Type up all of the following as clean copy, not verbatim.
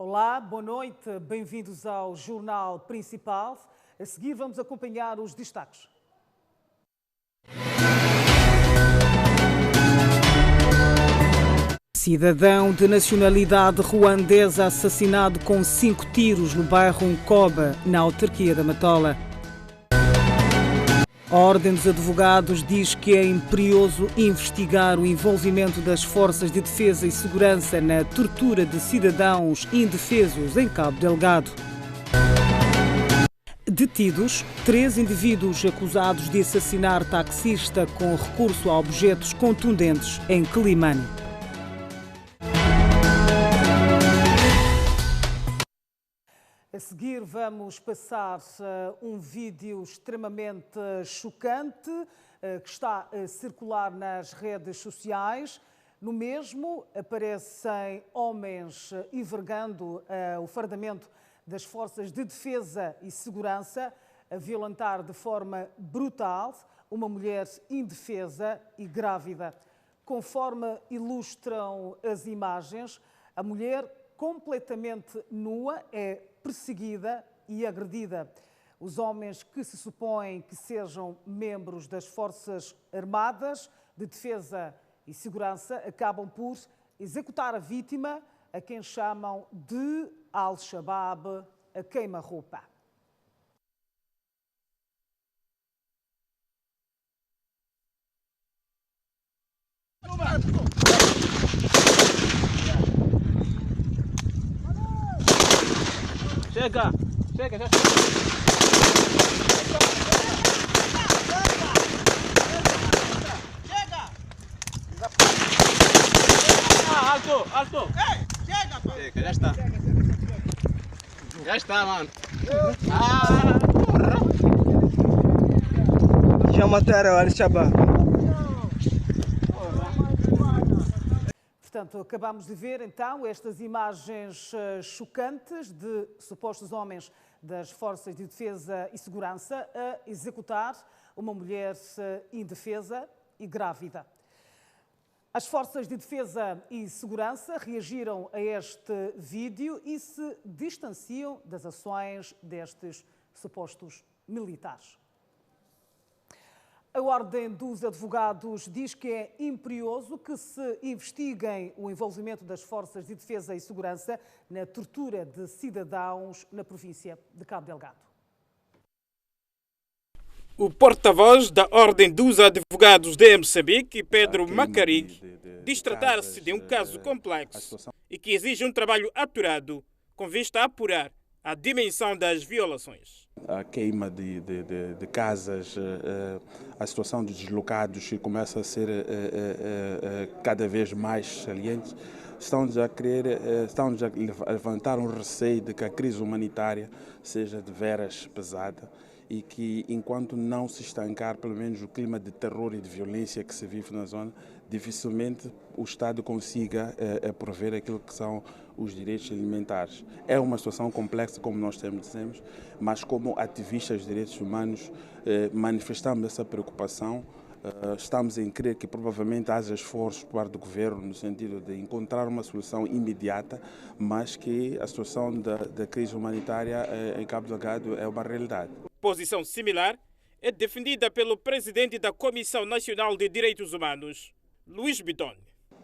Olá, boa noite, bem-vindos ao Jornal Principal. A seguir vamos acompanhar os destaques. Cidadão de nacionalidade ruandesa assassinado com 5 tiros no bairro Nkoba, na autarquia da Matola. A Ordem dos Advogados diz que é imperioso investigar o envolvimento das Forças de Defesa e Segurança na tortura de cidadãos indefesos em Cabo Delgado. Detidos 3 indivíduos acusados de assassinar taxista com recurso a objetos contundentes em Quelimane. A seguir vamos passar um vídeo extremamente chocante que está a circular nas redes sociais. No mesmo aparecem homens envergando o fardamento das Forças de Defesa e Segurança a violentar de forma brutal uma mulher indefesa e grávida. Conforme ilustram as imagens, a mulher completamente nua é perseguida e agredida. Os homens que se supõem que sejam membros das Forças Armadas de Defesa e Segurança acabam por executar a vítima, a quem chamam de Al-Shabaab, a queima-roupa. Chega, já chega. Alto. Chega, já está. Já está, mano. Porra. Já mataram o Al-Shabaab. Portanto, acabamos de ver então estas imagens chocantes de supostos homens das Forças de Defesa e Segurança a executar uma mulher indefesa e grávida. As Forças de Defesa e Segurança reagiram a este vídeo e se distanciam das ações destes supostos militares. A Ordem dos Advogados diz que é imperioso que se investiguem o envolvimento das Forças de Defesa e Segurança na tortura de cidadãos na província de Cabo Delgado. O porta-voz da Ordem dos Advogados de Moçambique, Pedro Macarig, diz tratar-se de um caso complexo e que exige um trabalho apurado com vista a apurar a dimensão das violações. A queima de casas, a situação de deslocados que começa a ser cada vez mais saliente, estão-nos a levantar um receio de que a crise humanitária seja de veras pesada e que, enquanto não se estancar, pelo menos o clima de terror e de violência que se vive na zona, dificilmente o Estado consiga prover aquilo que são os direitos elementares. É uma situação complexa, como nós dizemos, mas como ativistas de direitos humanos manifestamos essa preocupação. Estamos em crer que provavelmente haja esforços por parte do governo no sentido de encontrar uma solução imediata, mas que a situação da crise humanitária em Cabo Delgado é uma realidade. Posição similar é defendida pelo presidente da Comissão Nacional de Direitos Humanos, Luís Bidone.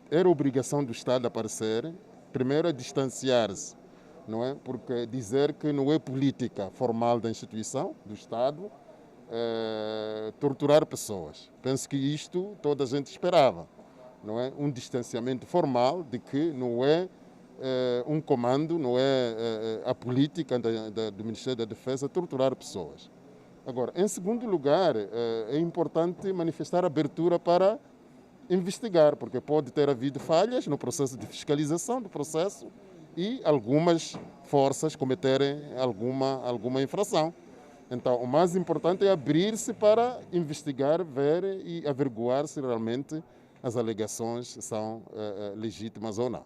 Era obrigação do Estado aparecer, primeiro a distanciar-se, não é? Porque dizer que não é política formal da instituição, do Estado, torturar pessoas. Penso que isto toda a gente esperava, não é? Um distanciamento formal de que não é um comando, não é a política do Ministério da Defesa torturar pessoas. Agora, em segundo lugar, é importante manifestar abertura para investigar, porque pode ter havido falhas no processo de fiscalização do processo e algumas forças cometerem alguma infração. Então, o mais importante é abrir-se para investigar, ver e averiguar se realmente as alegações são legítimas ou não.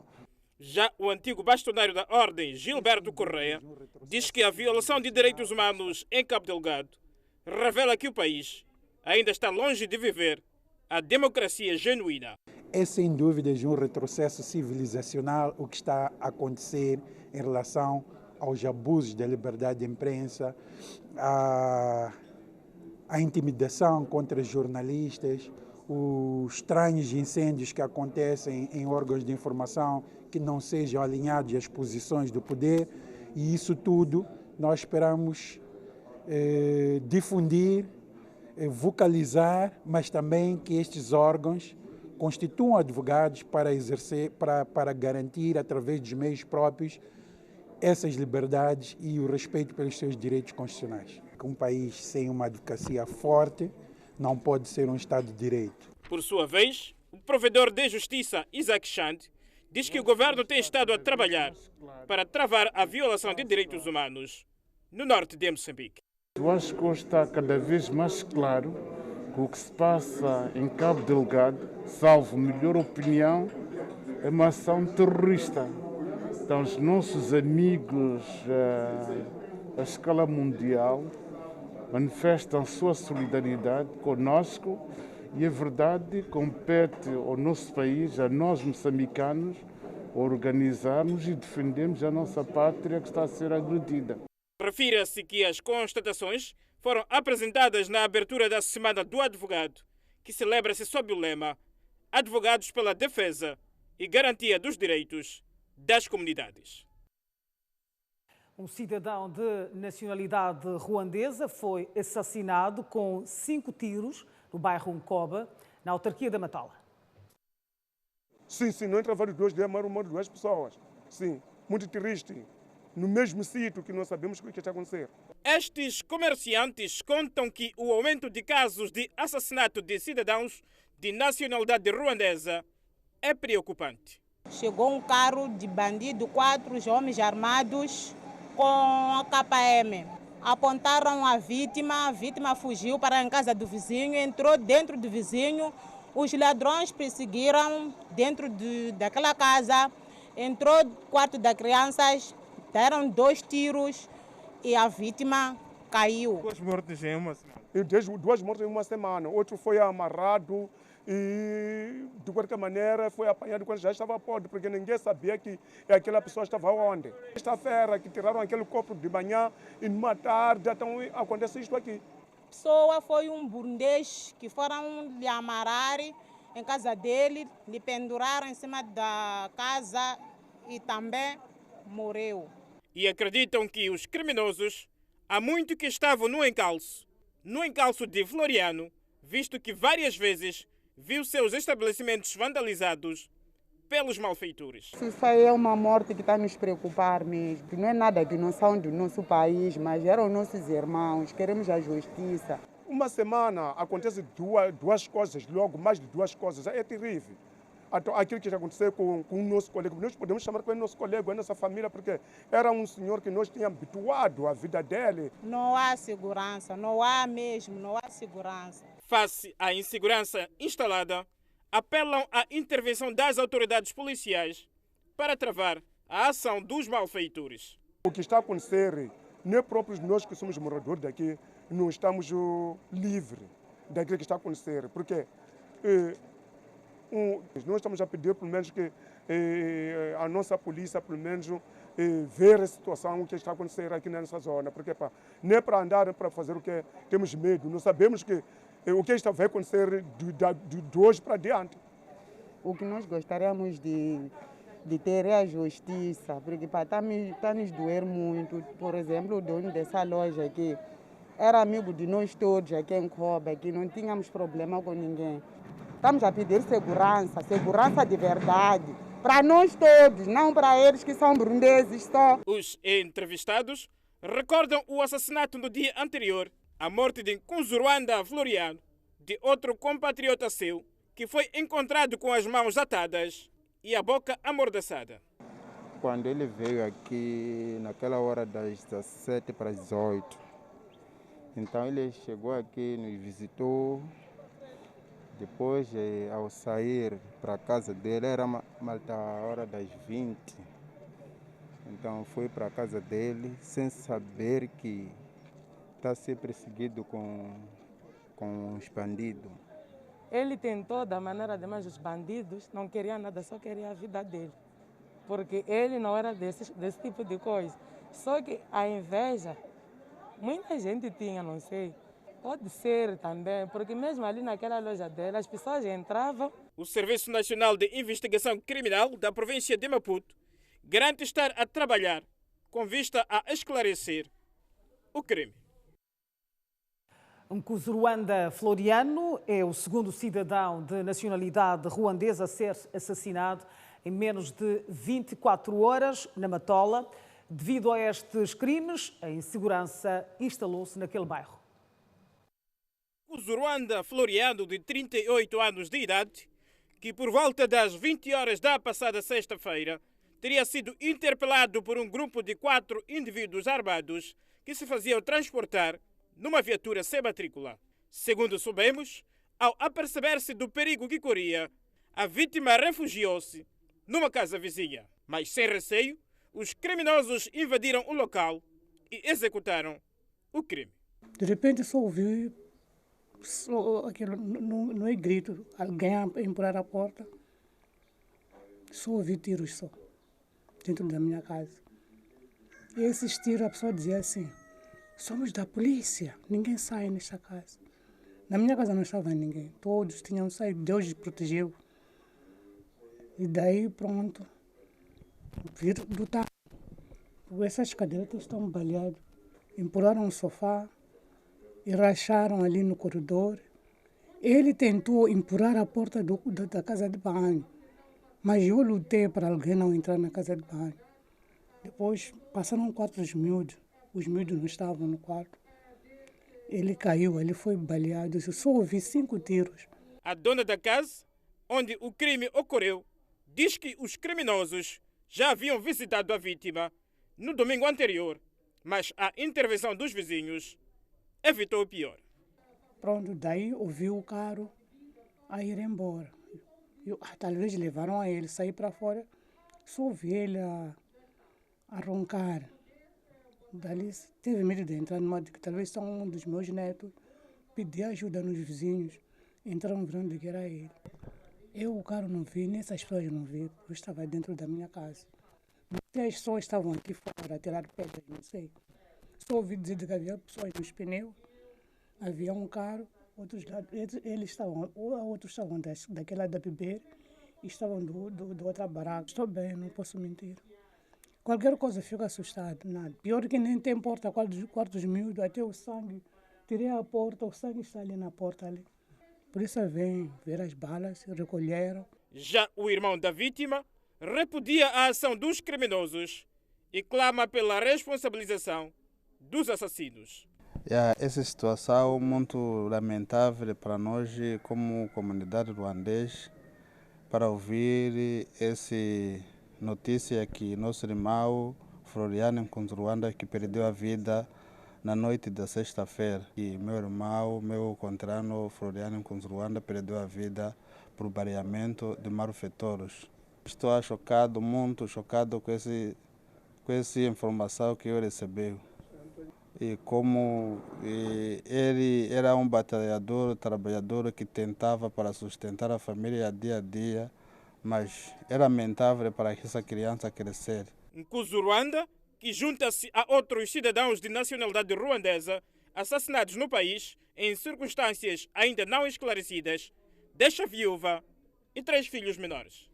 Já o antigo bastonário da Ordem, Gilberto Correia, diz que a violação de direitos humanos em Cabo Delgado revela que o país ainda está longe de viver a democracia genuína. É sem dúvidas um retrocesso civilizacional o que está a acontecer em relação aos abusos da liberdade de imprensa, a intimidação contra jornalistas, os estranhos incêndios que acontecem em órgãos de informação que não sejam alinhados às posições do poder, e isso tudo nós esperamos difundir, vocalizar, mas também que estes órgãos constituam advogados para exercer, para garantir, através dos meios próprios, essas liberdades e o respeito pelos seus direitos constitucionais. Um país sem uma advocacia forte não pode ser um Estado de Direito. Por sua vez, o provedor de justiça, Isaac Chand, diz que o governo tem estado a trabalhar para travar a violação de direitos humanos no norte de Moçambique. Eu acho que hoje está cada vez mais claro que o que se passa em Cabo Delgado, salvo melhor opinião, é uma ação terrorista. Então, os nossos amigos à escala mundial manifestam sua solidariedade conosco e a verdade compete ao nosso país, a nós moçambicanos, organizarmos e defendermos a nossa pátria que está a ser agredida. Refira-se que as constatações foram apresentadas na abertura da Semana do Advogado, que celebra-se sob o lema Advogados pela Defesa e Garantia dos Direitos das Comunidades. Um cidadão de nacionalidade ruandesa foi assassinado com 5 tiros no bairro Nkoba, na autarquia da Matala. Sim, não entrava dois, morreram 2 pessoas. Sim, muito triste. No mesmo sítio que nós sabemos o que está a acontecer. Estes comerciantes contam que o aumento de casos de assassinato de cidadãos de nacionalidade ruandesa é preocupante. Chegou um carro de bandido, 4 homens armados com a KM. Apontaram a vítima fugiu para a casa do vizinho, entrou dentro do vizinho. Os ladrões perseguiram dentro daquela casa, entrou no quarto das crianças, deram 2 tiros e a vítima caiu. 2 mortes em uma semana. 2 mortes em uma semana. Outro foi amarrado e, de qualquer maneira, foi apanhado quando já estava podre, porque ninguém sabia que aquela pessoa estava onde. Sexta-feira, que tiraram aquele corpo de manhã e numa tarde, então acontece isto aqui. A pessoa foi um burundês que foram lhe amarrar em casa dele, lhe penduraram em cima da casa e também morreu. E acreditam que os criminosos há muito que estavam no encalço de Floriano, visto que várias vezes viu seus estabelecimentos vandalizados pelos malfeitores. Isso aí é uma morte que está a nos preocupar mesmo. Não é nada que não são do nosso país, mas eram nossos irmãos, queremos a justiça. Uma semana acontece duas coisas, logo mais de 2 coisas, é terrível. Aquilo que já aconteceu com o nosso colega, nós podemos chamar com o nosso colega, a nossa família, porque era um senhor que nós tínhamos habituado à vida dele. Não há segurança, não há segurança. Face à insegurança instalada, apelam à intervenção das autoridades policiais para travar a ação dos malfeitores. O que está a acontecer, nem próprios nós que somos moradores daqui, não estamos livres daquilo que está a acontecer, porque nós estamos a pedir, pelo menos, que a nossa polícia, pelo menos, ver a situação que está a acontecer aqui nessa zona, porque nem para andar, para fazer o que temos medo, nós sabemos que o que está vai acontecer de hoje para diante. O que nós gostaríamos de ter é a justiça, porque está nos doer muito. Por exemplo, o dono dessa loja aqui era amigo de nós todos aqui em Nkoba, que não tínhamos problema com ninguém. Estamos a pedir segurança de verdade, para nós todos, não para eles que são burundeses só. Os entrevistados recordam o assassinato no dia anterior, a morte de Nkunzuruanda Floriano, de outro compatriota seu, que foi encontrado com as mãos atadas e a boca amordaçada. Quando ele veio aqui, naquela hora das 17 para as 18, então ele chegou aqui, nos visitou. Depois, ao sair para a casa dele, era a hora das 20. Então, fui para a casa dele sem saber que está a ser perseguido com os bandidos. Ele tentou da maneira de mais os bandidos, não queria nada, só queria a vida dele. Porque ele não era desse tipo de coisa. Só que a inveja, muita gente tinha, não sei. Pode ser também, porque mesmo ali naquela loja dele, as pessoas entravam. O Serviço Nacional de Investigação Criminal da província de Maputo garante estar a trabalhar com vista a esclarecer o crime. Mkuzuruanda Floriano é o segundo cidadão de nacionalidade ruandesa a ser assassinado em menos de 24 horas na Matola. Devido a estes crimes, a insegurança instalou-se naquele bairro. Mkuzuruanda Floriano, de 38 anos de idade, que por volta das 20 horas da passada sexta-feira teria sido interpelado por um grupo de 4 indivíduos armados que se faziam transportar numa viatura sem matrícula. Segundo soubemos, ao aperceber-se do perigo que corria, a vítima refugiou-se numa casa vizinha. Mas sem receio, os criminosos invadiram o local e executaram o crime. De repente só ouvi aquilo, não é grito, alguém a empurrar a porta. Só ouvi tiros só, dentro da minha casa. E esses tiros a pessoa dizia assim, somos da polícia, ninguém sai nesta casa. Na minha casa não estava ninguém, todos tinham saído, Deus protegeu. E daí pronto, vir lutar. Essas cadeiras estão baleadas, empurraram o sofá e racharam ali no corredor. Ele tentou empurrar a porta da casa de banho, mas eu lutei para alguém não entrar na casa de banho. Depois passaram 4 miúdos, os miúdos não estavam no quarto. Ele caiu, ele foi baleado, eu só ouvi 5 tiros. A dona da casa, onde o crime ocorreu, diz que os criminosos já haviam visitado a vítima no domingo anterior, mas a intervenção dos vizinhos evitou o pior. Pronto, daí ouviu o carro a ir embora. Talvez levaram a ele, sair para fora, só ouvi ele a roncar. Dali teve medo de entrar numa, que talvez são um dos meus netos, pedi ajuda nos vizinhos, entraram vendo que era ele. Eu o carro não vi, nem essas pessoas não vi, eu estava dentro da minha casa. As pessoas estavam aqui fora a tirar pedras, não sei. Só ouvi dizer que havia pessoas nos pneus, havia um carro, outros estavam daquela da beber e estavam do outra barraca. Estou bem, não posso mentir. Qualquer coisa fico assustado, nada. Pior que nem tem porta, quartos miúdos, até o sangue. Tirei a porta, o sangue está ali na porta ali. Por isso vem ver as balas, recolheram. Já o irmão da vítima repudia a ação dos criminosos e clama pela responsabilização dos assassinos. Essa situação é muito lamentável para nós como comunidade ruandesa, para ouvir essa notícia que nosso irmão Floriano Mkuzuruanda que perdeu a vida na noite da sexta-feira. E meu irmão, meu conterrâneo Floriano Mkuzuruanda perdeu a vida por baleamento de malfeitores. Estou chocado, muito chocado com essa informação que eu recebi. E como ele era um batalhador, trabalhador que tentava para sustentar a família dia a dia, mas é lamentável para essa criança crescer. Mkuzuruanda, que junta-se a outros cidadãos de nacionalidade ruandesa assassinados no país em circunstâncias ainda não esclarecidas, deixa viúva e 3 filhos menores.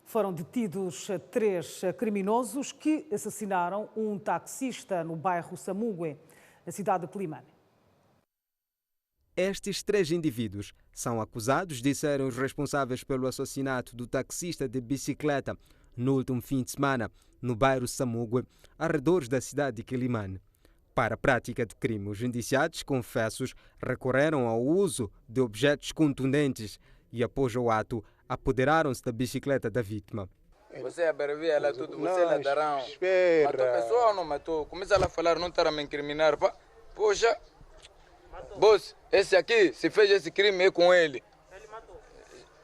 Foram detidos 3 criminosos que assassinaram um taxista no bairro Samugue, na cidade de Quelimane. Estes 3 indivíduos são acusados de serem os responsáveis pelo assassinato do taxista de bicicleta no último fim de semana, no bairro Samugue, arredores da cidade de Quelimane. Para a prática de crime, os indiciados confessos recorreram ao uso de objetos contundentes e, após o ato, apoderaram-se da bicicleta da vítima. Você abrevia ela tudo, você ladarão. Matou a pessoa ou não matou? Começa ela a falar, não está a me incriminar. Poxa, boss, esse aqui, se fez esse crime, é com ele.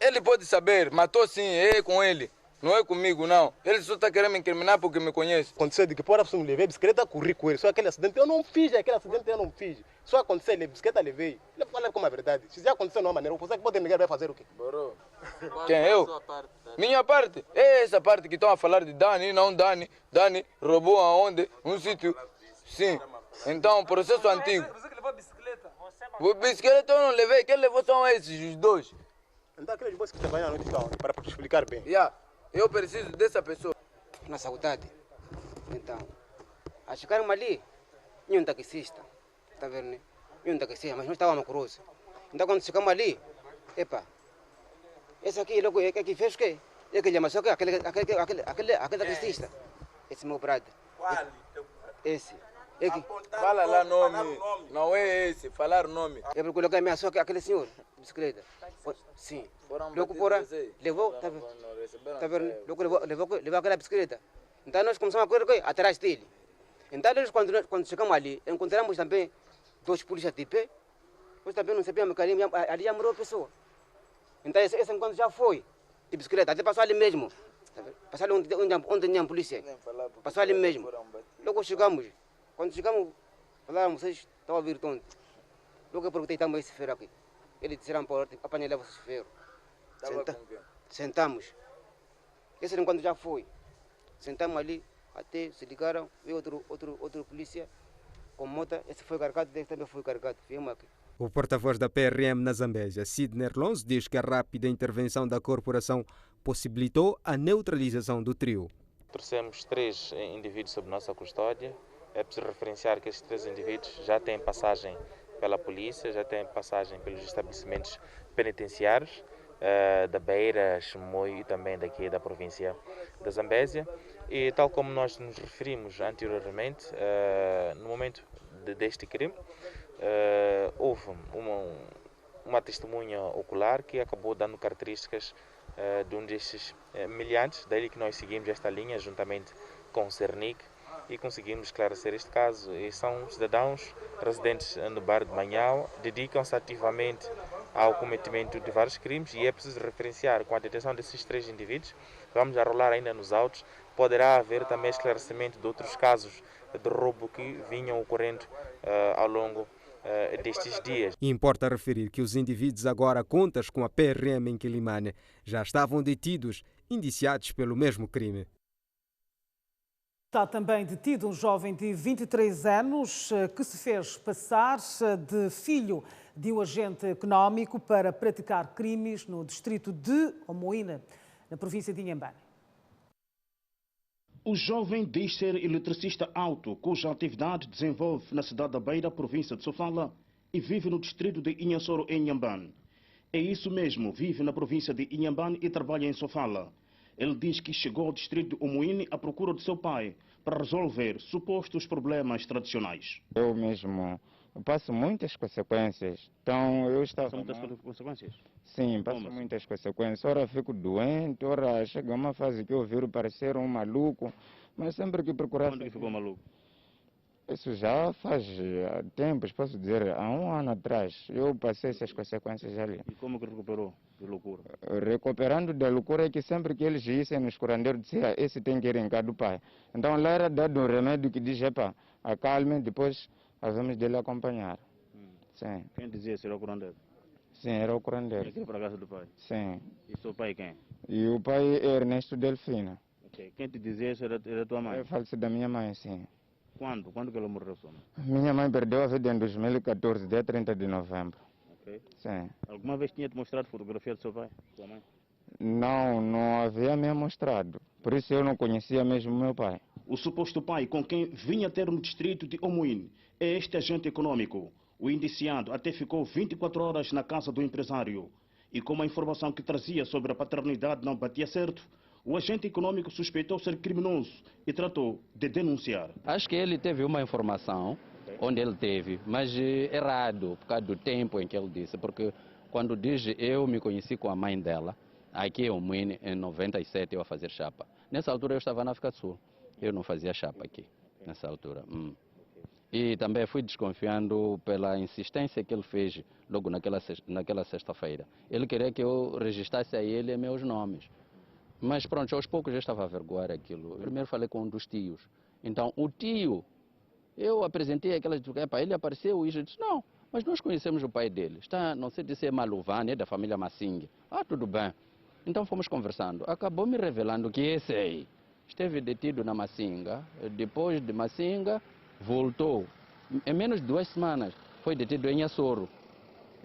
Ele pode saber, matou sim, é com ele. Não é comigo, não. Ele só está querendo me incriminar porque me conhece. Aconteceu de que por a pessoa me levei a bicicleta, corri com ele. Só aquele acidente eu não fiz, aquele acidente eu não fiz. Só aconteceu, a bicicleta levei. Ele fala como a verdade. Se já aconteceu de uma maneira, você que pode negar vai fazer o quê? Bro. Quem, eu? Minha parte? É essa parte que estão a falar de Dani, não Dani. Dani roubou aonde? Um sítio. Sim. Então, processo antigo. Você que levou a bicicleta? O bicicleta eu não levei, quem levou são esses, os dois. Então aqueles boys que trabalham à noite estão para te explicar bem. Eu preciso dessa pessoa. Na saudade. Então, a chegaram ali, e um taxista, está vendo, né? E um taxista, mas não estava uma cruz. Então quando chegamos ali, epa, esse aqui logo é que fez o quê? É que ele amassou aquele taxista. Esse meu brother. Qual? Esse. É que... Fala lá nome. Não é esse, falar nome. Eu procurei que ameaçou aquele senhor, bicicleta. Sim. Logo fora, levou, tá vendo? Logo levou aquela bicicleta. Então nós começamos a correr atrás dele. Então nós, quando chegamos ali, encontramos também dois polícias de pé. Nós também não sabíamos que ali já morreu a pessoa. Então esse encontro já foi de bicicleta, até passou ali mesmo. Passou ali onde tinha a polícia. Passou ali mesmo. Logo chegamos. Quando chegamos, falaram, vocês estão a vir de onde? Logo eu perguntei, estamos esse ferro aqui. Eles disseram para apanhar e levar esse ferro. Sentamos. Esse enquanto já foi. Sentamos ali, até se ligaram, veio outro polícia com moto, esse foi carregado, esse também foi carregado. Viemos aqui. O porta-voz da PRM na Zambésia, Sidney Erlonso, diz que a rápida intervenção da corporação possibilitou a neutralização do trio. Trouxemos 3 indivíduos sob nossa custódia. É preciso referenciar que esses 3 indivíduos já têm passagem pela polícia, já têm passagem pelos estabelecimentos penitenciários da Beira, Chimoio e também daqui da província da Zambésia. E tal como nós nos referimos anteriormente, no momento deste crime, houve uma testemunha ocular que acabou dando características de um destes meliantes, daí que nós seguimos esta linha juntamente com o Cernic e conseguimos esclarecer este caso. E são cidadãos residentes no bairro de Manhau, dedicam-se ativamente ao cometimento de vários crimes e é preciso referenciar com a detenção desses 3 indivíduos, vamos rolar ainda nos autos, poderá haver também esclarecimento de outros casos de roubo que vinham ocorrendo ao longo destes dias. Importa referir que os indivíduos agora contas com a PRM em Quilimane já estavam detidos, indiciados pelo mesmo crime. Está também detido um jovem de 23 anos que se fez passar de filho de um agente económico para praticar crimes no distrito de Omoína, na província de Inhambane. O jovem diz ser eletricista auto, cuja atividade desenvolve na cidade da Beira, província de Sofala, e vive no distrito de Inhassoro, em Inhambane. É isso mesmo, vive na província de Inhambane e trabalha em Sofala. Ele diz que chegou ao distrito de Omoíne à procura de seu pai para resolver supostos problemas tradicionais. Eu mesmo passo muitas consequências. Então eu estava... São muitas consequências? Sim, passo muitas consequências. Ora fico doente, ora chega uma fase que eu viro parecer um maluco, mas sempre que procurar... Quando que ficou maluco? Isso já faz tempos, posso dizer, há 1 ano atrás. Eu passei essas consequências ali. E como que recuperou da loucura? Recuperando da loucura é que sempre que eles dizem nos curandeiros, diziam, esse tem que ir em casa do pai. Então lá era dado um remédio que diz, epa, acalme, depois havemos de lhe acompanhar. Sim. Quem dizia ser o curandeiro? Sim, era o curandeiro. Aqui para a casa do pai? Sim. E seu pai quem? E o pai é Ernesto Delfino. Okay. Quem te dizia isso era tua mãe? É falecido da minha mãe, sim. Quando? Quando que ela morreu, sua mãe? Minha mãe perdeu a vida em 2014, dia 30 de novembro. Ok. Sim. Alguma vez tinha-te mostrado fotografia do seu pai, sua mãe? Não havia me mostrado. Por isso eu não conhecia mesmo meu pai. O suposto pai com quem vinha ter no distrito de Omoíne é este agente econômico. O indiciado até ficou 24 horas na casa do empresário. E como a informação que trazia sobre a paternidade não batia certo, o agente econômico suspeitou ser criminoso e tratou de denunciar. Acho que ele teve uma informação onde ele teve, mas errado, por causa do tempo em que ele disse. Porque quando diz eu me conheci com a mãe dela, aqui em 97 eu a fazer chapa. Nessa altura eu estava na África do Sul. Eu não fazia chapa aqui, nessa altura. E também fui desconfiando pela insistência que ele fez logo naquela sexta-feira. Ele queria que eu registrasse a ele meus nomes. Mas pronto, aos poucos já estava a averiguar aquilo. Primeiro falei com um dos tios. Então, o tio, eu apresentei aquelas... Ele apareceu e eu disse, não, mas nós conhecemos o pai dele. Está, não sei se é Maluvane, é da família Massinga. Ah, tudo bem. Então fomos conversando. Acabou me revelando que esse aí esteve detido na Massinga. Depois de Massinga, voltou. Em menos de 2 semanas, foi detido em Açoro.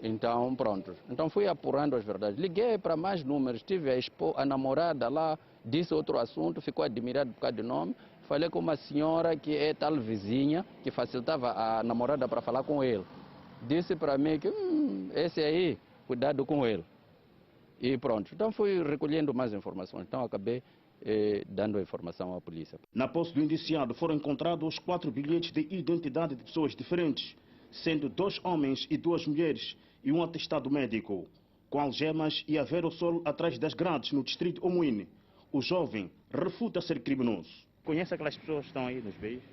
Então, pronto. Então fui apurando as verdades. Liguei para mais números, tive a namorada lá, disse outro assunto, ficou admirado por causa do nome. Falei com uma senhora que é tal vizinha, que facilitava a namorada para falar com ele. Disse para mim que, esse aí, cuidado com ele. E pronto. Então fui recolhendo mais informações. Então acabei dando a informação à polícia. Na posse do indiciado foram encontrados 4 bilhetes de identidade de pessoas diferentes, sendo 2 homens e 2 mulheres, e um atestado médico. Com algemas e averosol atrás das grades no distrito Omoine, o jovem refuta ser criminoso. Conhece aquelas pessoas que estão aí nos beijos?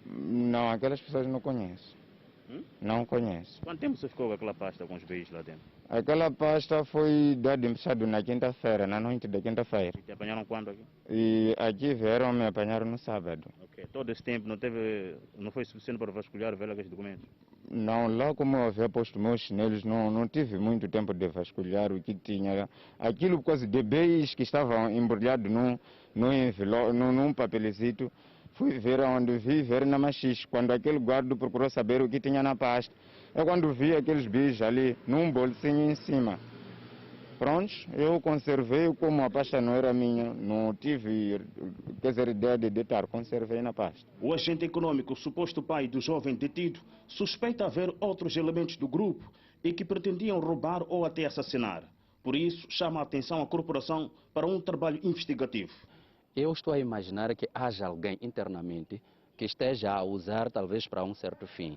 Não, aquelas pessoas não conheço. Não conheço. Quanto tempo você ficou com aquela pasta com os beijos lá dentro? Aquela pasta foi dada emprestado na quinta-feira, na noite da quinta-feira. E te apanharam quando aqui? E aqui vieram me apanhar no sábado. Ok. Todo esse tempo não foi suficiente para vasculhar ver aqueles documentos? Não, lá como eu havia posto meus chinelos, não tive muito tempo de vasculhar o que tinha. Aquilo quase de beijos que estavam embrulhados num papelzito. Fui ver onde vi, ver na machixe. Quando aquele guarda procurou saber o que tinha na pasta, eu quando vi aqueles beijos ali, num bolsinho em cima. Prontos, eu conservei, como a pasta não era minha, não tive, ideia de deitar, conservei na pasta. O agente econômico, suposto pai do jovem detido, suspeita haver outros elementos do grupo e que pretendiam roubar ou até assassinar. Por isso, chama a atenção à corporação para um trabalho investigativo. Eu estou a imaginar que haja alguém internamente que esteja a usar talvez para um certo fim.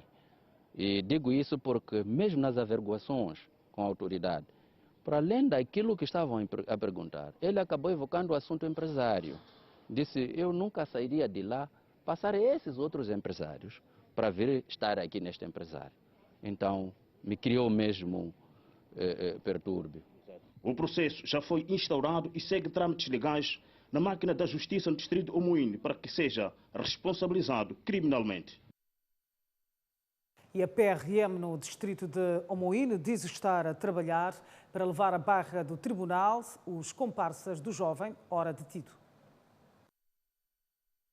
E digo isso porque mesmo nas averiguações com a autoridade, para além daquilo que estavam a perguntar, ele acabou evocando o assunto empresário. Disse, eu nunca sairia de lá, passar esses outros empresários para vir estar aqui neste empresário. Então, me criou mesmo pertúrbio. O processo já foi instaurado e segue trâmites legais na máquina da justiça no distrito Omoine para que seja responsabilizado criminalmente. E a PRM no distrito de Omoine diz estar a trabalhar para levar à barra do tribunal os comparsas do jovem ora detido.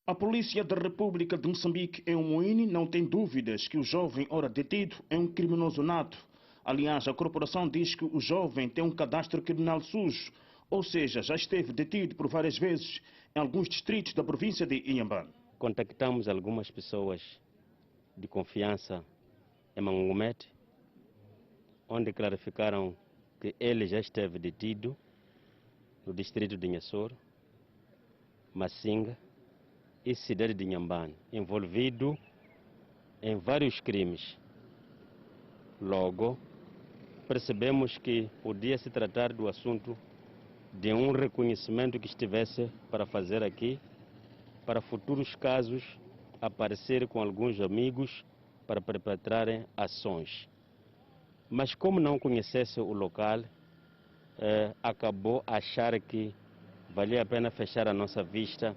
A Polícia da República de Moçambique em Omoine não tem dúvidas que o jovem ora detido é um criminoso nato. Aliás, a corporação diz que o jovem tem um cadastro criminal sujo, ou seja, já esteve detido por várias vezes em alguns distritos da província de Inhambane. Contactamos algumas pessoas de confiança em Mangomete, onde clarificaram que ele já esteve detido no distrito de Inhassoro, Massinga e cidade de Inhambane, envolvido em vários crimes. Logo, percebemos que podia se tratar do assunto de um reconhecimento que estivesse para fazer aqui, para futuros casos aparecer com alguns amigos para perpetrarem ações. Mas como não conhecesse o local, acabou a achar que valia a pena fechar a nossa vista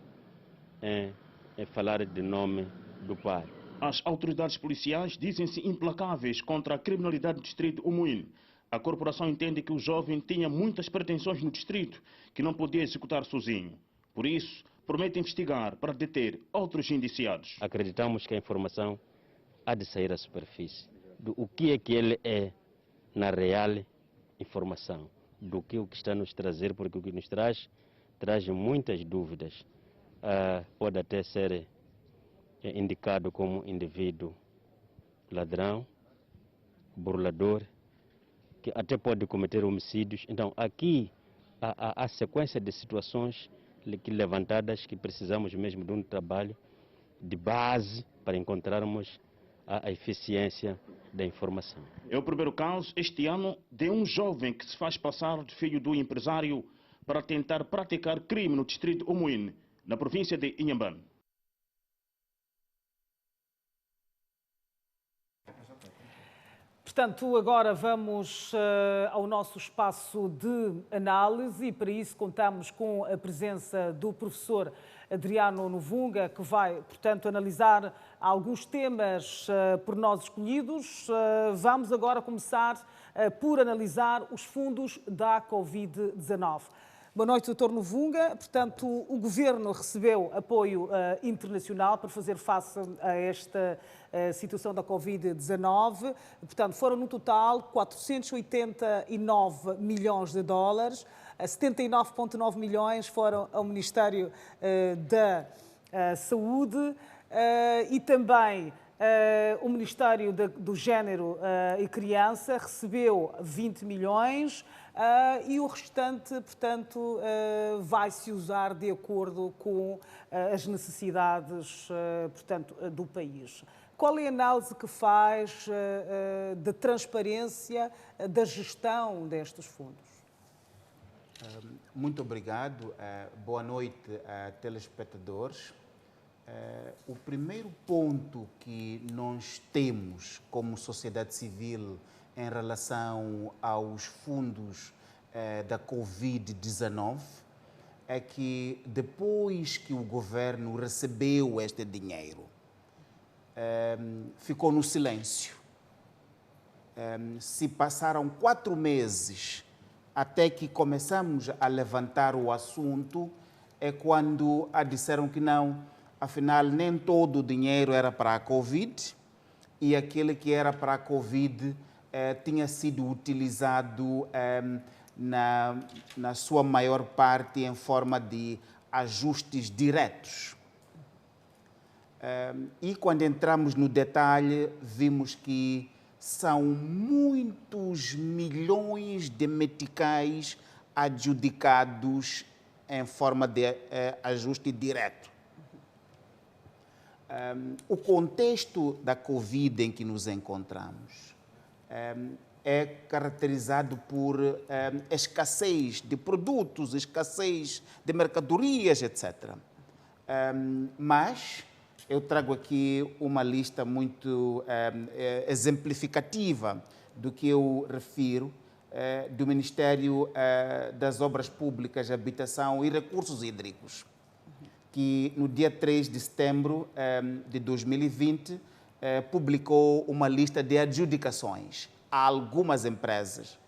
em falar de nome do pai. As autoridades policiais dizem-se implacáveis contra a criminalidade do distrito Omoine. A corporação entende que o jovem tinha muitas pretensões no distrito que não podia executar sozinho. Por isso, promete investigar para deter outros indiciados. Acreditamos que a informação há de sair à superfície do o que é que ele é na real informação, do que o que está a nos trazer, porque o que nos traz muitas dúvidas. Pode até ser indicado como indivíduo ladrão, burlador, que até pode cometer homicídios. Então, aqui há sequência de situações levantadas que precisamos mesmo de um trabalho de base para encontrarmos a eficiência da informação. É o primeiro caso este ano de um jovem que se faz passar de filho do empresário para tentar praticar crime no distrito Omoine, na província de Inhambane. Portanto, agora vamos ao nosso espaço de análise e para isso contamos com a presença do professor Adriano Novunga, que vai, portanto, analisar alguns temas por nós escolhidos. Vamos agora começar por analisar os fundos da Covid-19. Boa noite, Dr. Novunga. Portanto, o Governo recebeu apoio internacional para fazer face a esta situação da Covid-19. Portanto, foram no total 489 milhões de dólares. 79,9 milhões foram ao Ministério da Saúde e também o Ministério do Género e Criança recebeu 20 milhões. E o restante, portanto, vai-se usar de acordo com as necessidades, portanto, do país. Qual é a análise que faz da transparência da gestão destes fundos? Muito obrigado. Boa noite a telespectadores. O primeiro ponto que nós temos como sociedade civil em relação aos fundos da Covid-19 é que depois que o governo recebeu este dinheiro, ficou no silêncio. Se passaram 4 meses até que começamos a levantar o assunto, é quando disseram que não, afinal nem todo o dinheiro era para a Covid e aquele que era para a Covid tinha sido utilizado na sua maior parte em forma de ajustes diretos. E quando entramos no detalhe, vimos que são muitos milhões de meticais adjudicados em forma de ajuste direto. O contexto da Covid em que nos encontramos é caracterizado por escassez de produtos, escassez de mercadorias, etc. Mas eu trago aqui uma lista muito exemplificativa do que eu refiro do Ministério das Obras Públicas, Habitação e Recursos Hídricos, que no dia 3 de setembro de 2020 publicou uma lista de adjudicações a algumas empresas.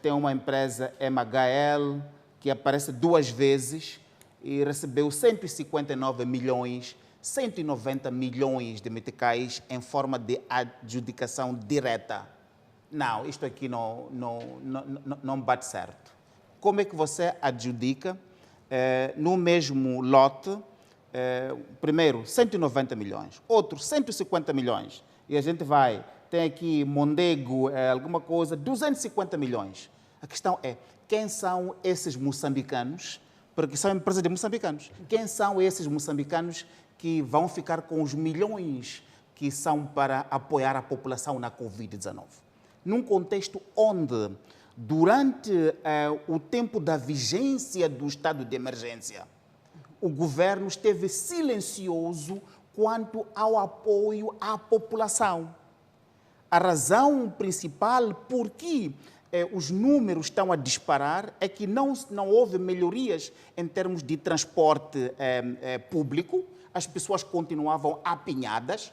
Tem uma empresa MHL que aparece 2 vezes e recebeu 159 milhões, 190 milhões de meticais em forma de adjudicação direta. Não, isto aqui não bate certo. Como é que você adjudica no mesmo lote, primeiro 190 milhões, outro 150 milhões, e a gente tem aqui Mondego, alguma coisa, 250 milhões. A questão é, quem são esses moçambicanos? Porque são empresas de moçambicanos. Quem são esses moçambicanos que vão ficar com os milhões que são para apoiar a população na Covid-19? Num contexto onde, durante o tempo da vigência do estado de emergência, o governo esteve silencioso quanto ao apoio à população. A razão principal por que os números estão a disparar é que não houve melhorias em termos de transporte público, as pessoas continuavam apinhadas,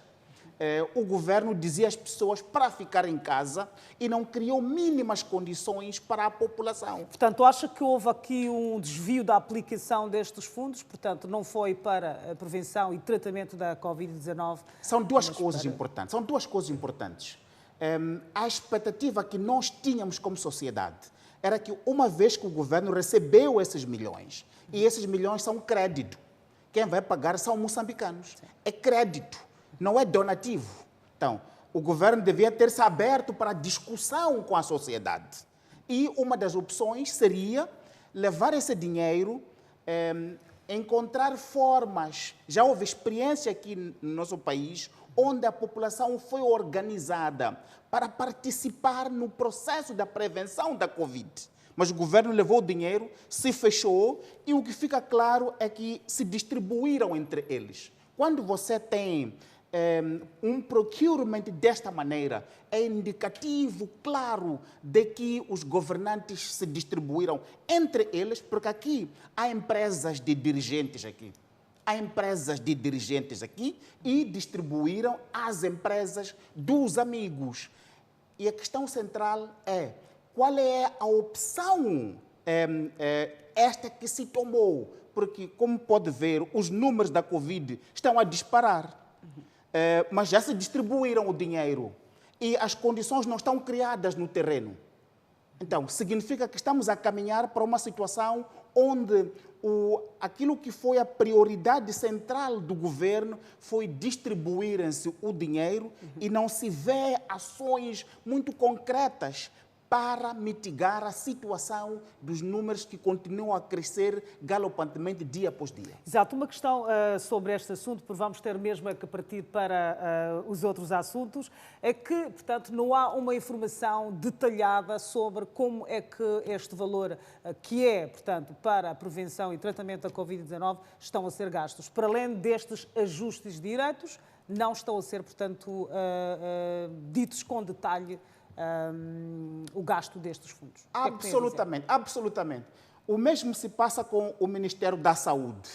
o governo dizia às pessoas para ficar em casa e não criou mínimas condições para a população. Portanto, acha que houve aqui um desvio da aplicação destes fundos? Portanto, não foi para a prevenção e tratamento da Covid-19? São duas coisas importantes. A expectativa que nós tínhamos como sociedade era que, uma vez que o governo recebeu esses milhões, e esses milhões são crédito, quem vai pagar são moçambicanos. É crédito, não é donativo. Então, o governo devia ter se aberto para discussão com a sociedade. E uma das opções seria levar esse dinheiro, encontrar formas. Já houve experiência aqui no nosso país, onde a população foi organizada para participar no processo da prevenção da Covid. Mas o governo levou o dinheiro, se fechou e o que fica claro é que se distribuíram entre eles. Quando você tem um procurement desta maneira é indicativo, claro, de que os governantes se distribuíram entre eles, porque aqui há empresas de dirigentes aqui. Há empresas de dirigentes aqui e distribuíram às empresas dos amigos. E a questão central é qual é a opção esta que se tomou, porque, como pode ver, os números da Covid estão a disparar. Mas já se distribuíram o dinheiro e as condições não estão criadas no terreno. Então, significa que estamos a caminhar para uma situação onde aquilo que foi a prioridade central do governo foi distribuírem-se o dinheiro e não se vê ações muito concretas para mitigar a situação dos números que continuam a crescer galopantemente dia após dia. Exato. Uma questão sobre este assunto, porque vamos ter mesmo que partir para os outros assuntos, é que, portanto, não há uma informação detalhada sobre como é que este valor, que é, portanto, para a prevenção e tratamento da Covid-19, estão a ser gastos. Para além destes ajustes diretos, não estão a ser, portanto, ditos com detalhe o gasto destes fundos. Absolutamente, absolutamente. O mesmo se passa com o Ministério da Saúde,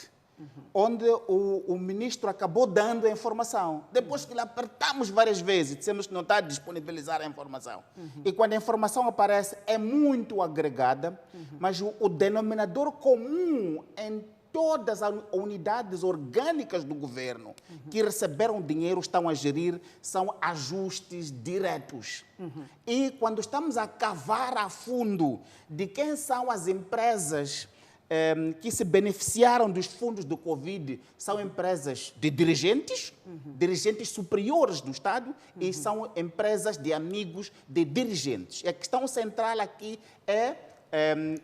onde o ministro acabou dando a informação. Depois que lhe apertamos várias vezes, dissemos que não está a disponibilizar a informação. E quando a informação aparece, é muito agregada, mas o denominador comum em todas as unidades orgânicas do governo que receberam dinheiro estão a gerir são ajustes diretos. E quando estamos a cavar a fundo de quem são as empresas que se beneficiaram dos fundos do Covid, são empresas de dirigentes, dirigentes superiores do Estado, e são empresas de amigos de dirigentes. E a questão central aqui é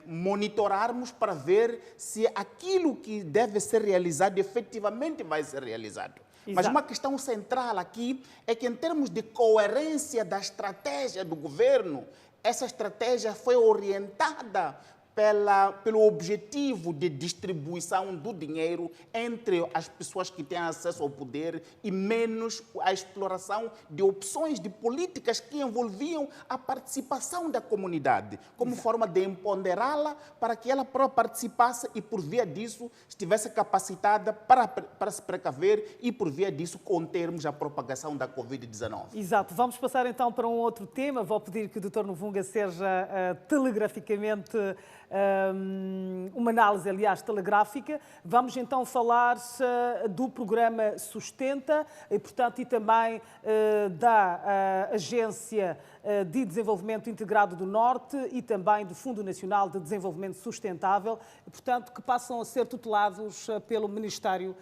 monitorarmos para ver se aquilo que deve ser realizado efetivamente vai ser realizado. Exato. Mas uma questão central aqui é que, em termos de coerência da estratégia do governo, essa estratégia foi orientada pelo objetivo de distribuição do dinheiro entre as pessoas que têm acesso ao poder e menos a exploração de opções de políticas que envolviam a participação da comunidade, como forma de empoderá-la para que ela própria participasse e, por via disso, estivesse capacitada para se precaver e, por via disso, contermos a propagação da Covid-19. Exato. Vamos passar então para um outro tema. Vou pedir que o Dr. Novunga seja telegraficamente uma análise, aliás, telegráfica. Vamos então falar do programa Sustenta e, portanto, e também da Agência de Desenvolvimento Integrado do Norte e também do Fundo Nacional de Desenvolvimento Sustentável, portanto, que passam a ser tutelados pelo Ministério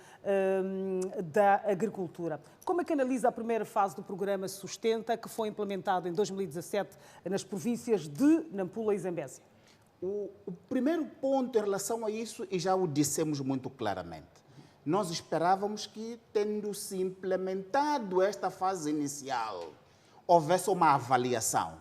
da Agricultura. Como é que analisa a primeira fase do programa Sustenta, que foi implementado em 2017 nas províncias de Nampula e Zambésia? O primeiro ponto em relação a isso, e já o dissemos muito claramente, nós esperávamos que, tendo-se implementado esta fase inicial, houvesse uma avaliação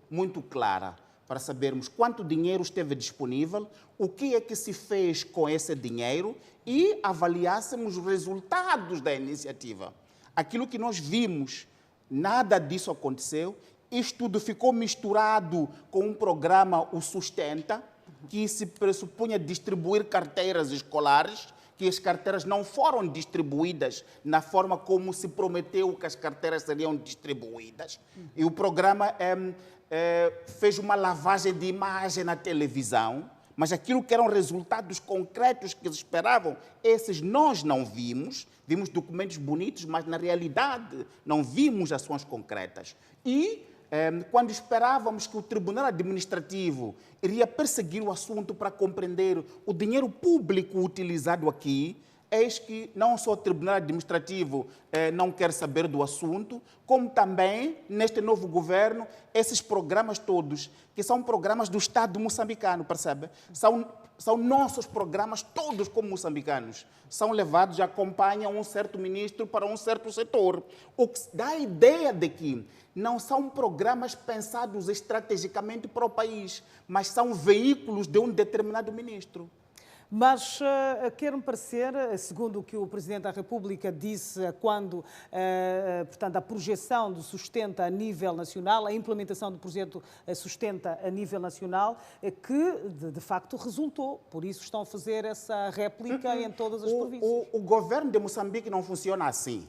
muito clara para sabermos quanto dinheiro esteve disponível, o que é que se fez com esse dinheiro e avaliássemos os resultados da iniciativa. Aquilo que nós vimos, nada disso aconteceu. Isto tudo ficou misturado com um programa, o Sustenta, que se pressupunha distribuir carteiras escolares, que as carteiras não foram distribuídas na forma como se prometeu que as carteiras seriam distribuídas. E o programa fez uma lavagem de imagem na televisão, mas aquilo que eram resultados concretos que eles esperavam, esses nós não vimos. Vimos documentos bonitos, mas na realidade não vimos ações concretas. E quando esperávamos que o Tribunal Administrativo iria perseguir o assunto para compreender o dinheiro público utilizado aqui, eis que não só o Tribunal Administrativo não quer saber do assunto, como também, neste novo governo, esses programas todos, que são programas do Estado moçambicano, percebe? São nossos programas, todos como moçambicanos, são levados e acompanham um certo ministro para um certo setor. O que dá a ideia de que não são programas pensados estrategicamente para o país, mas são veículos de um determinado ministro. Mas quer-me parecer, segundo o que o Presidente da República disse quando, portanto, a projeção do Sustenta a nível nacional, a implementação do projeto Sustenta a nível nacional, que de facto resultou. Por isso estão a fazer essa réplica em todas as províncias. O governo de Moçambique não funciona assim.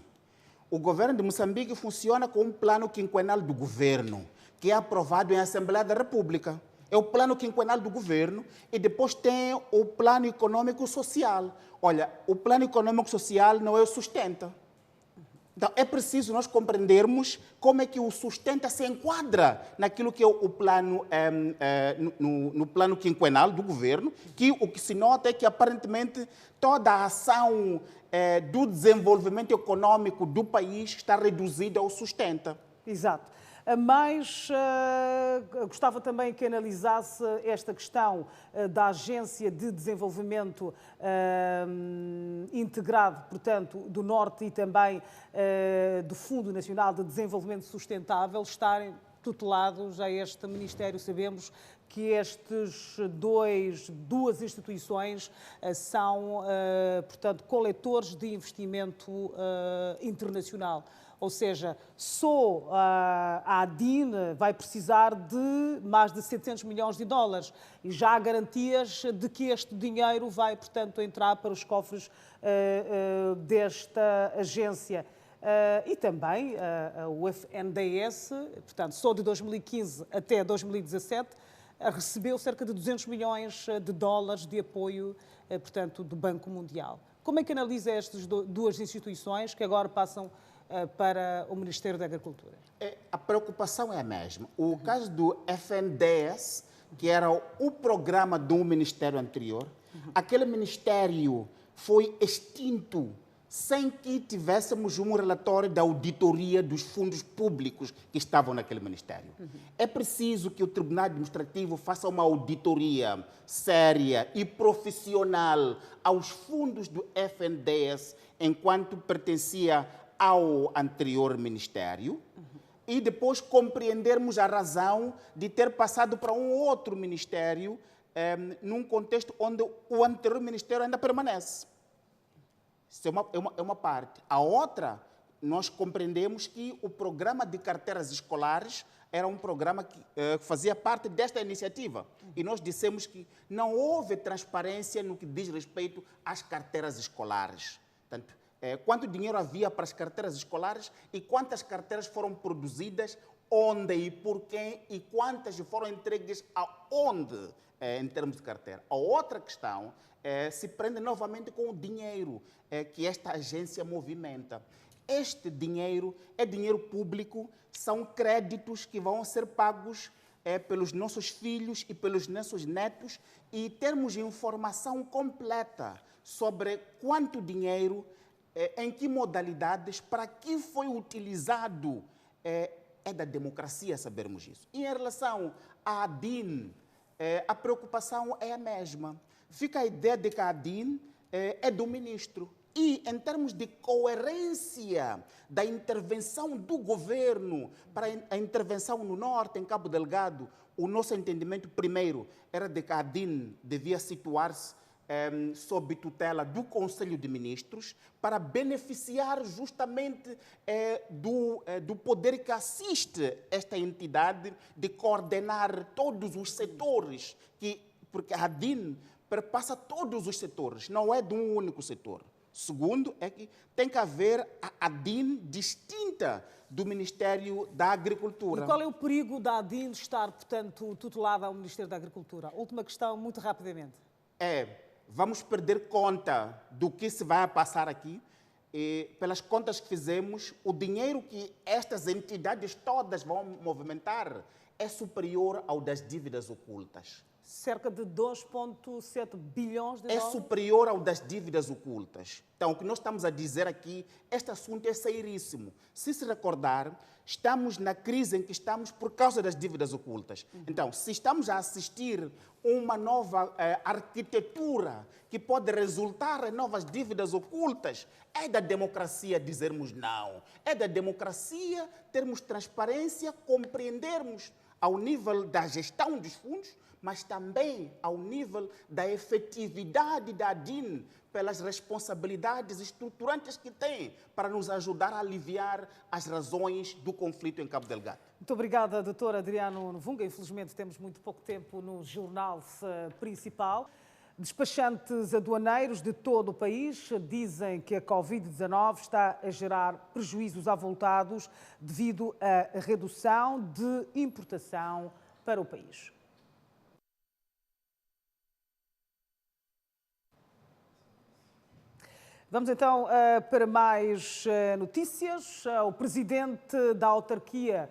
O governo de Moçambique funciona com um plano quinquenal do governo, que é aprovado em Assembleia da República. É o plano quinquenal do governo e depois tem o plano econômico-social. Olha, o plano econômico-social não é o Sustenta. Então, é preciso nós compreendermos como é que o Sustenta se enquadra naquilo que é o plano, no plano quinquenal do governo, que o que se nota é que, aparentemente, toda a ação do desenvolvimento econômico do país está reduzida ao Sustenta. Exato. Mas gostava também que analisasse esta questão da Agência de Desenvolvimento Integrado, portanto, do Norte e também do Fundo Nacional de Desenvolvimento Sustentável estarem tutelados a este Ministério. Sabemos que estas duas instituições são, portanto, coletores de investimento internacional. Ou seja, só a ADIN vai precisar de mais de 700 milhões de dólares e já há garantias de que este dinheiro vai, portanto, entrar para os cofres desta agência. E também o FNDES, portanto, só de 2015 até 2017, recebeu cerca de 200 milhões de dólares de apoio, portanto, do Banco Mundial. Como é que analisa estas duas instituições que agora passam para o Ministério da Agricultura? A preocupação é a mesma. O caso do FNDES, que era o programa do ministério anterior, aquele ministério foi extinto sem que tivéssemos um relatório da auditoria dos fundos públicos que estavam naquele ministério. É preciso que o Tribunal Administrativo faça uma auditoria séria e profissional aos fundos do FNDES enquanto pertencia ao anterior ministério e depois compreendermos a razão de ter passado para um outro ministério num contexto onde o anterior ministério ainda permanece. Isso é uma parte. A outra, nós compreendemos que o programa de carteiras escolares era um programa que fazia parte desta iniciativa. E nós dissemos que não houve transparência no que diz respeito às carteiras escolares. Portanto, quanto dinheiro havia para as carteiras escolares e quantas carteiras foram produzidas, onde e por quem e quantas foram entregues aonde, em termos de carteira. A outra questão se prende novamente com o dinheiro que esta agência movimenta. Este dinheiro é dinheiro público, são créditos que vão ser pagos pelos nossos filhos e pelos nossos netos e termos informação completa sobre quanto dinheiro, em que modalidades, para que foi utilizado, é da democracia sabermos isso. E em relação à ADIN, a preocupação é a mesma. Fica a ideia de que a ADIN é do ministro. E, em termos de coerência da intervenção do governo para a intervenção no Norte, em Cabo Delgado, o nosso entendimento primeiro era de que a ADIN devia situar-se sob tutela do Conselho de Ministros para beneficiar justamente do poder que assiste esta entidade de coordenar todos os setores, porque a ADIN perpassa todos os setores, não é de um único setor. Segundo, é que tem que haver a ADIN distinta do Ministério da Agricultura. E qual é o perigo da ADIN estar, portanto, tutelada ao Ministério da Agricultura? Última questão, muito rapidamente. Vamos perder conta do que se vai passar aqui. E, pelas contas que fizemos, o dinheiro que estas entidades todas vão movimentar é superior ao das dívidas ocultas. Cerca de 2,7 bilhões de dólares? É superior ao das dívidas ocultas. Então, o que nós estamos a dizer aqui, este assunto é seríssimo. Se recordar, estamos na crise em que estamos por causa das dívidas ocultas. Então, se estamos a assistir uma nova arquitetura que pode resultar em novas dívidas ocultas, é da democracia dizermos não. É da democracia termos transparência, compreendermos ao nível da gestão dos fundos, mas também ao nível da efetividade da ADIN pelas responsabilidades estruturantes que tem para nos ajudar a aliviar as razões do conflito em Cabo Delgado. Muito obrigada, Dr. Adriano Novunga. Infelizmente temos muito pouco tempo no jornal principal. Despachantes aduaneiros de todo o país dizem que a Covid-19 está a gerar prejuízos avultados devido à redução de importação para o país. Vamos então para mais notícias. O presidente da autarquia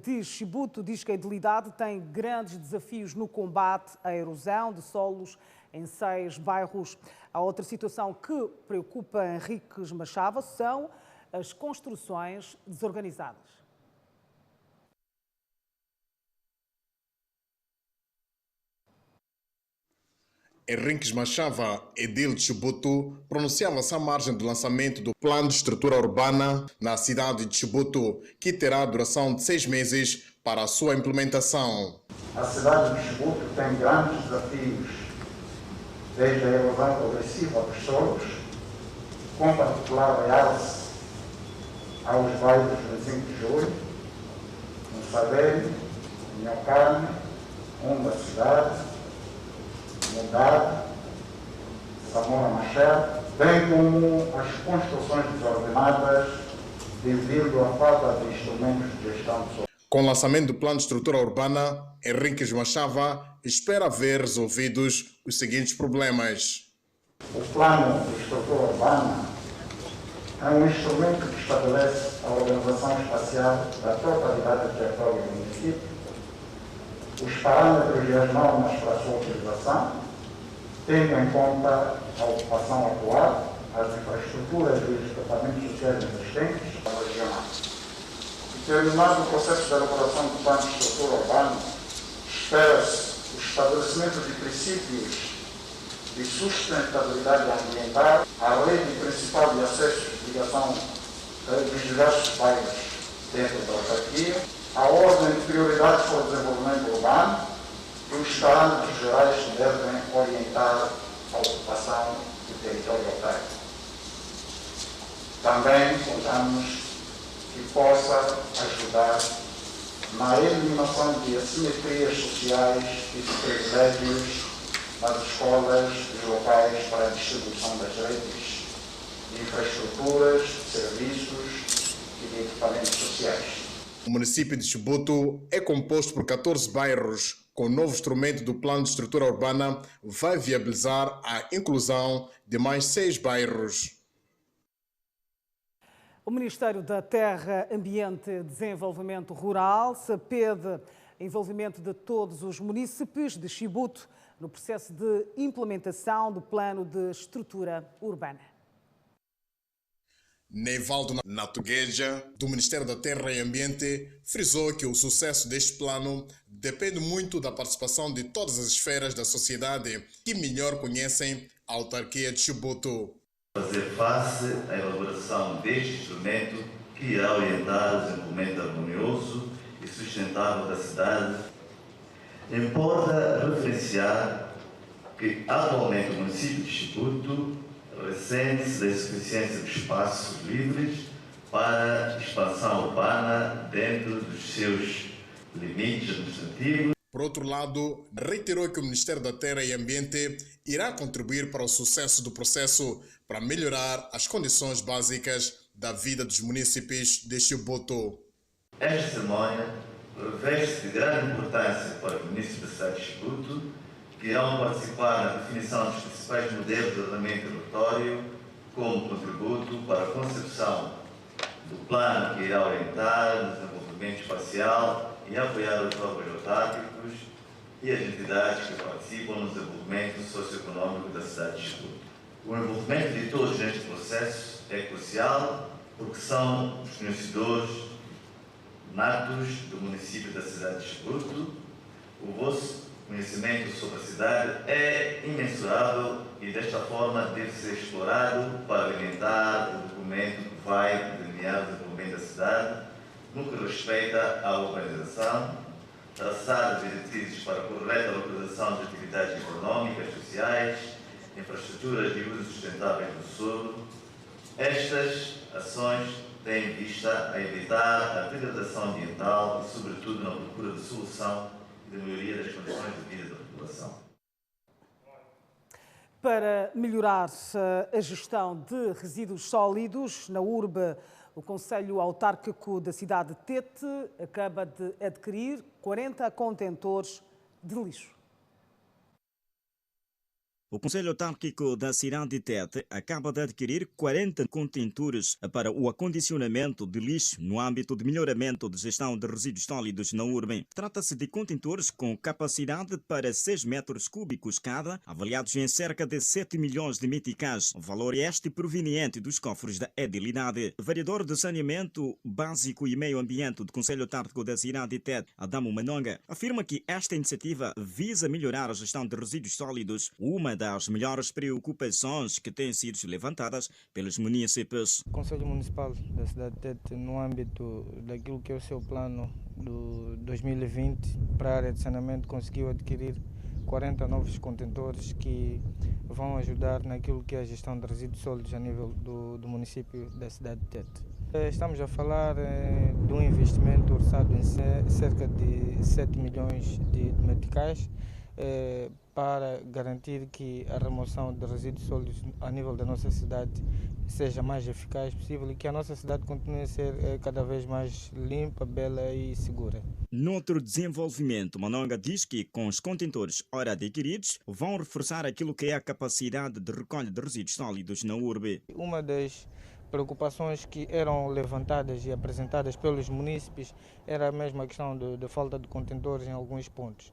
de Chibuto diz que a idilidade tem grandes desafios no combate à erosão de solos em 6 bairros. A outra situação que preocupa Henriques Machava são as construções desorganizadas. Henriques Machava, edil de Chibuto, pronunciava-se à margem do lançamento do Plano de Estrutura Urbana na cidade de Chibuto, que terá duração de 6 meses para a sua implementação. A cidade de Chibuto tem grandes desafios, desde a erosão progressiva dos solos, com particular realce aos bairros 25 de Julho, Moçavelho, Minhocarne, da cidade, Mudar, Samora Machado, bem como as construções desordenadas devido à falta de instrumentos de gestão de solos. Com o lançamento do Plano de Estrutura Urbana, Henriques Machava espera ver resolvidos os seguintes problemas. O Plano de Estrutura Urbana é um instrumento que estabelece a organização espacial da totalidade do território do município, os parâmetros e as normas para a sua utilização, tendo em conta a ocupação atual, as infraestruturas e os equipamentos sociais existentes na regional. Terminado o processo de elaboração do Plano de Estrutura Urbana, espera-se o estabelecimento de princípios de sustentabilidade ambiental, a rede principal de acesso e ligação dos diversos bairros dentro da autarquia, a ordem de prioridades para o desenvolvimento urbano e os parâmetros gerais que devem orientar a ocupação do território autárquico. Também contamos que possa ajudar na eliminação de assimetrias sociais e de privilégios nas escolas e locais para a distribuição das redes de infraestruturas, de serviços e de equipamentos sociais. O município de Chibuto é composto por 14 bairros. Com o novo instrumento do Plano de Estrutura Urbana, vai viabilizar a inclusão de mais 6 bairros. O Ministério da Terra, Ambiente e Desenvolvimento Rural pede envolvimento de todos os munícipes de Chibuto no processo de implementação do Plano de Estrutura Urbana. Neivaldo Natugueja, do Ministério da Terra e Ambiente, frisou que o sucesso deste plano depende muito da participação de todas as esferas da sociedade que melhor conhecem a autarquia de Chibuto. Fazer face à elaboração deste instrumento que irá orientar o desenvolvimento harmonioso e sustentável da cidade. Importa referenciar que atualmente o município de Chibuto ressente-se da insuficiência de espaços livres para expansão urbana dentro dos seus limites administrativos. Por outro lado, reiterou que o Ministério da Terra e Ambiente irá contribuir para o sucesso do processo para melhorar as condições básicas da vida dos munícipes de Chibuto. Esta cerimónia reveste de grande importância para os munícipes da cidade de Chibuto, que irão participar na definição dos principais modelos de ordenamento do território como contributo para a concepção do plano que irá orientar o desenvolvimento espacial e apoiar os órgãos autárquicos e as entidades que participam no desenvolvimento socioeconômico da cidade de Chibuto. O envolvimento de todos neste processo é crucial porque são os conhecedores natos do município da cidade de Chibuto. O vosso conhecimento sobre a cidade é imensurável e desta forma deve ser explorado para alimentar o documento que vai delinear o desenvolvimento da cidade no que respeita à urbanização, traçar diretrizes para a correta localização de atividades económicas, sociais, infraestruturas de uso sustentável do solo. Estas ações têm vista a evitar a degradação ambiental e, sobretudo, na procura de solução e de melhoria das condições de vida da população. Para melhorar a gestão de resíduos sólidos na urbe, o Conselho Autárquico da cidade de Tete acaba de adquirir 40 contentores de lixo. O Conselho Autárquico da cidade de Tete acaba de adquirir 40 contentores para o acondicionamento de lixo no âmbito de melhoramento de gestão de resíduos sólidos na urbe. Trata-se de contentores com capacidade para 6 metros cúbicos cada, avaliados em cerca de 7 milhões de meticais, valor este proveniente dos cofres da edilidade. O vereador de Saneamento Básico e Meio Ambiente do Conselho Autárquico da cidade de Tete, Adamo Manonga, afirma que esta iniciativa visa melhorar a gestão de resíduos sólidos, uma das melhores preocupações que têm sido levantadas pelos municípios. O Conselho Municipal da cidade de Tete, no âmbito daquilo que é o seu plano do 2020 para a área de saneamento, conseguiu adquirir 40 novos contentores que vão ajudar naquilo que é a gestão de resíduos sólidos a nível do município da cidade de Tete. Estamos a falar de um investimento orçado em cerca de 7 milhões de meticais, para garantir que a remoção de resíduos sólidos a nível da nossa cidade seja mais eficaz possível e que a nossa cidade continue a ser cada vez mais limpa, bela e segura. Noutro desenvolvimento, Manonga diz que com os contentores ora adquiridos vão reforçar aquilo que é a capacidade de recolha de resíduos sólidos na urbe. Uma das preocupações que eram levantadas e apresentadas pelos munícipes era a mesma questão de falta de contentores em alguns pontos.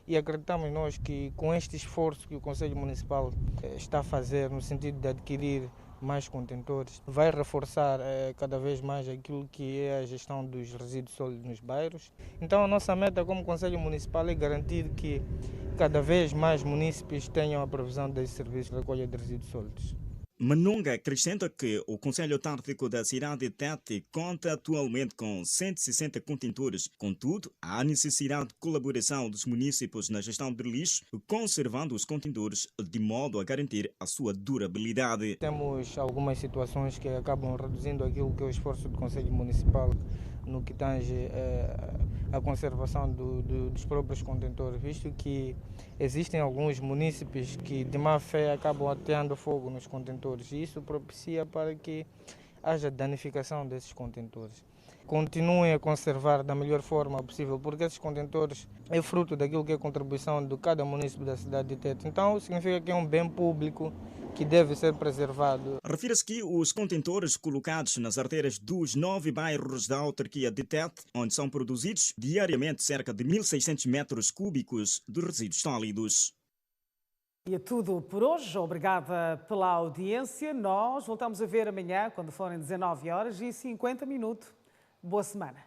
E acreditamos nós que com este esforço que o Conselho Municipal está a fazer no sentido de adquirir mais contentores, vai reforçar cada vez mais aquilo que é a gestão dos resíduos sólidos nos bairros. Então a nossa meta como Conselho Municipal é garantir que cada vez mais munícipes tenham a provisão desse serviço de recolha de resíduos sólidos. Manonga acrescenta que o Conselho Autárquico da cidade de Tete conta atualmente com 160 contentores. Contudo, há necessidade de colaboração dos municípios na gestão de lixo, conservando os contentores de modo a garantir a sua durabilidade. Temos algumas situações que acabam reduzindo aquilo que é o esforço do Conselho Municipal no que tange a conservação dos próprios contentores, visto que existem alguns munícipes que de má fé acabam ateando fogo nos contentores e isso propicia para que haja danificação desses contentores. Continuem a conservar da melhor forma possível, porque esses contentores é fruto daquilo que é a contribuição de cada município da cidade de Tete. Então significa que é um bem público que deve ser preservado. Refira-se que os contentores colocados nas artérias dos 9 bairros da autarquia de Tete, onde são produzidos diariamente cerca de 1.600 metros cúbicos de resíduos sólidos. E é tudo por hoje. Obrigada pela audiência. Nós voltamos a ver amanhã, quando forem 19h50. Boa semana.